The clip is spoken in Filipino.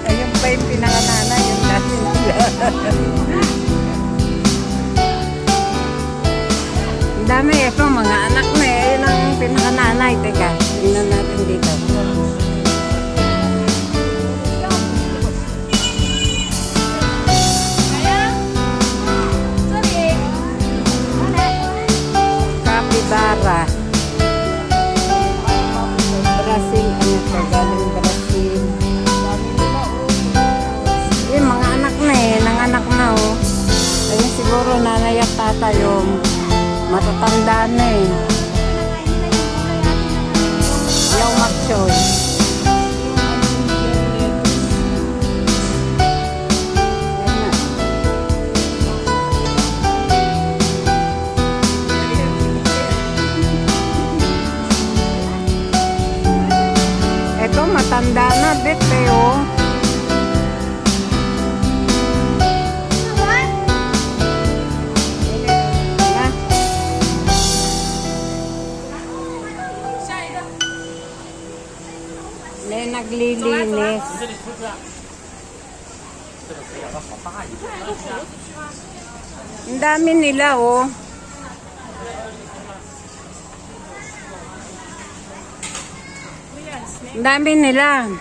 Ayun pa yung pinangananay, yung dati nila. Ang dami ito, mga anak na eh. Ayun ang pinangananay. Teka, tingnan natin dito. Capybara. Brazil, ano ito? Galing Brazil. Eh, mga anak na eh. Nanganak na oh. Ayun siguro nanay at tata yung matatanda na eh. Yung maksyon. Ito matanda na bit eh oh. May naglilinis. Ang dami nila oh. Ang dami nila.